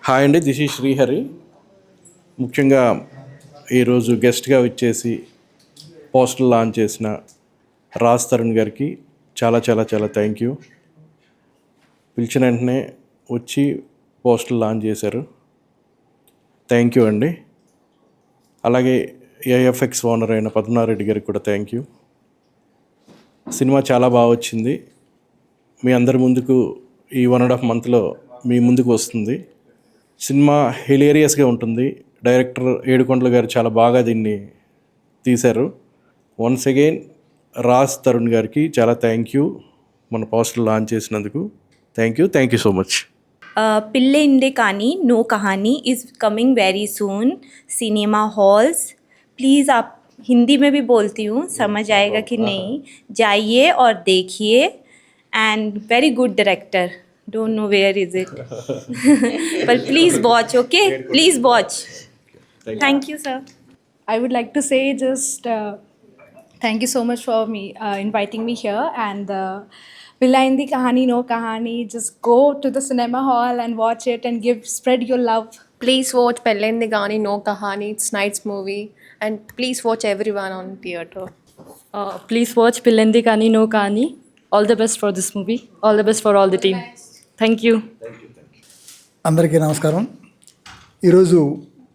Hi అండి, this ఈ శ్రీహరి. ముఖ్యంగా ఈరోజు గెస్ట్గా వచ్చేసి పోస్టర్ లాంచ్ చేసిన రాజ్ తరుణ్ గారికి చాలా చాలా చాలా థ్యాంక్ యూ. పిలిచిన వెంటనే వచ్చి పోస్టర్ లాంచ్ చేశారు. థ్యాంక్ యూ అండి. అలాగే ఏఎఫ్ఎక్స్ ఓనర్ అయిన పద్మనారెడ్డి గారికి కూడా థ్యాంక్ యూ. సినిమా చాలా బాగా వచ్చింది. మీ అందరి ముందుకు ఈ 1.5 మంత్లో మీ ముందుకు వస్తుంది. సినిమా హిలేరియస్గా ఉంటుంది. డైరెక్టర్ ఏడుకొండల గారు చాలా బాగా దీన్ని తీశారు. వన్స్ అగైన్ రాజ్ తరుణ్ గారికి చాలా థ్యాంక్ యూ మన పోస్టర్ లాంచ్ చేసినందుకు. Thank you so much. पिल्ले इंडे कहानी नो कहानी is coming very soon cinema halls. Please आप हिंदी में भी बोलती हूँ, समझ आएगा कि नहीं. जाइए और देखिए. And very good director. Don't know where is it. But please watch, okay? Please watch. Thank you, sir. I would like to say just thank you so much for inviting me here. And Pilla Indi Kahani No Kahani, just go to the cinema hall and watch it and spread your love. Please watch Pilla Indi Kahani No Kahani. It's night's movie. And please watch everyone on theatre. Please watch Pillandi Kani No Kani. All the best for this movie. All the best for all the team. Thank you. అందరికీ నమస్కారం. ఈరోజు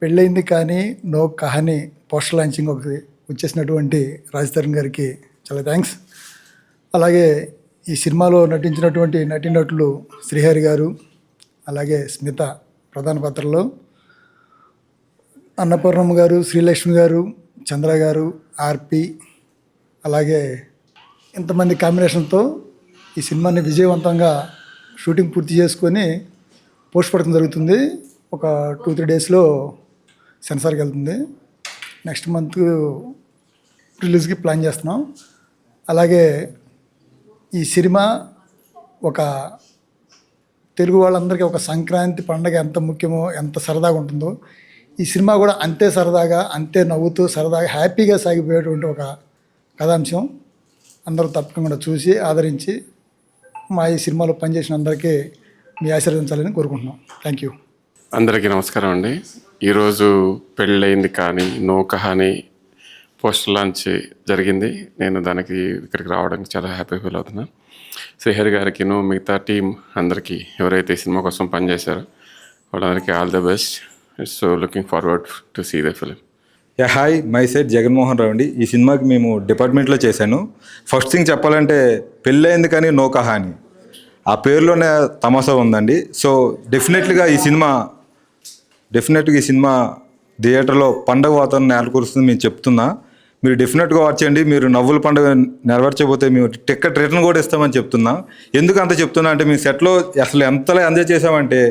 పెళ్ళైంది కానీ no కహాని poster launching ఒకటి వచ్చేసినటువంటి రాజ్ తరుణ్ గారికి చాలా thanks. అలాగే ఈ సినిమాలో నటించినటువంటి నటీనటులు శ్రీహరి గారు, అలాగే స్మిత ప్రధాన పాత్రలో, అన్నపూర్ణమ్మ గారు, శ్రీలక్ష్మి గారు, చంద్ర గారు, ఆర్పి, అలాగే ఇంతమంది కాంబినేషన్తో ఈ సినిమాని విజయవంతంగా షూటింగ్ పూర్తి చేసుకొని పోస్ట్ ప్రొడక్షన్ జరుగుతుంది. ఒక 2-3 డేస్లో సెన్సార్కి వెళ్తుంది. నెక్స్ట్ మంత్ రిలీజ్కి ప్లాన్ చేస్తున్నాం. అలాగే ఈ సినిమా ఒక తెలుగు వాళ్ళందరికీ ఒక సంక్రాంతి పండగ ఎంత ముఖ్యమో, ఎంత సరదాగా ఉంటుందో, ఈ సినిమా కూడా అంతే సరదాగా, అంతే నవ్వుతూ సరదాగా హ్యాపీగా సాగిపోయేటువంటి ఒక కథాంశం. అందరూ తప్పకుండా చూసి ఆదరించి మా ఈ సినిమాలో పనిచేసిన అందరికీ మీ ఆశీర్వదించాలని కోరుకుంటున్నాం. Thank you. అందరికీ నమస్కారం అండి. ఈరోజు పెళ్ళయింది కానీ నో కహాని పోస్టర్ లాంచ్ జరిగింది. నేను దానికి ఇక్కడికి రావడానికి చాలా హ్యాపీ ఫీల్ అవుతున్నాను. శ్రీహరి గారికి, మిగతా టీం అందరికీ, ఎవరైతే సినిమా కోసం పనిచేశారో వాళ్ళందరికీ all the best. It's so looking forward to see the film. Hi, my side Jaganmohan Rao అండి. ఈ సినిమాకి మేము డిపార్ట్మెంట్లో చేశాను. ఫస్ట్ థింగ్ చెప్పాలంటే పెళ్ళయింది కానీ నో కహాని, ఆ పేరులోనే తమాషా ఉందండి. సో డెఫినెట్గా ఈ సినిమా థియేటర్లో పండగ వాతావరణం నెలకొరుస్తుంది మేము చెప్తున్నా. మీరు డెఫినెట్గా వాచ్ చేయండి. మీరు నవ్వుల పండుగ నెరవేర్చకపోతే మేము టికెట్ రిటర్న్ కూడా ఇస్తామని చెప్తున్నా. ఎందుకు అంత చెప్తున్నా అంటే, మేము సెట్లో అసలు ఎంతలా ఎంజాయ్ చేసామంటే,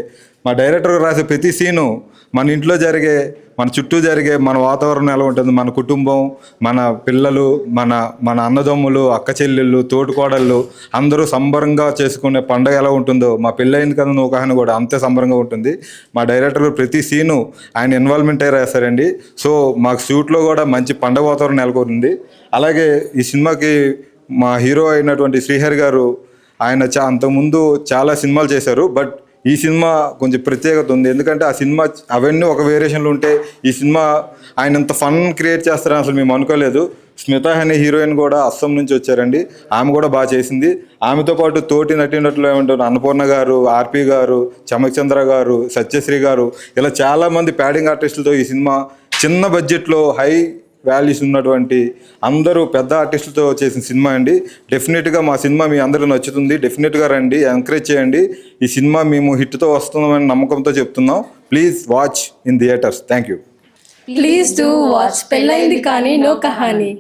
మా డైరెక్టర్ రాసే ప్రతి సీను మన ఇంట్లో జరిగే, మన చుట్టూ జరిగే మన వాతావరణం ఎలా ఉంటుంది, మన కుటుంబం, మన పిల్లలు, మన అన్నదమ్ములు, అక్క చెల్లెళ్ళు, తోటికోడళ్ళు అందరూ సంబరంగా చేసుకునే పండగ ఎలా ఉంటుందో, మా పెళ్ళయింది కదా నో కహాని కూడా అంతే సంబరంగా ఉంటుంది. మా డైరెక్టర్ ప్రతి సీను ఆయన ఇన్వాల్వ్మెంట్ అయ్యి రాశారండి. సో మాకు షూట్లో కూడా మంచి పండగ వాతావరణం నెలకొంది. అలాగే ఈ సినిమాకి మా హీరో అయినటువంటి శ్రీహరి గారు, ఆయన అంతకుముందు చాలా సినిమాలు చేశారు. బట్ ఈ సినిమా కొంచెం ప్రత్యేకత ఉంది. ఎందుకంటే ఆ సినిమా అవన్నీ ఒక వేరియేషన్లు ఉంటే, ఈ సినిమా ఆయన ఇంత ఫన్ క్రియేట్ చేస్తారని అసలు మేము అనుకోలేదు. స్మిత అనే హీరోయిన్ కూడా అస్సాం నుంచి వచ్చారండి. ఆమె కూడా బాగా చేసింది. ఆమెతో పాటు తోటి నటినట్లు ఏమంటారు అన్నపూర్ణ గారు, ఆర్పి గారు, చమక్చంద్ర గారు, సత్యశ్రీ గారు, ఇలా చాలామంది ప్యాడింగ్ ఆర్టిస్టులతో ఈ సినిమా చిన్న బడ్జెట్లో హై వాల్యూస్ ఉన్నటువంటి అందరూ పెద్ద ఆర్టిస్టులతో చేసిన సినిమా అండి. డెఫినెట్గా మా సినిమా మీ అందరికీ నచ్చుతుంది. డెఫినెట్గా రండి, ఎంకరేజ్ చేయండి. ఈ సినిమా మేము హిట్తో వస్తున్నామని నమ్మకంతో చెప్తున్నాం. Please watch in theatres. Thank you. Please do watch Pilla Indi Kahani No Kahani.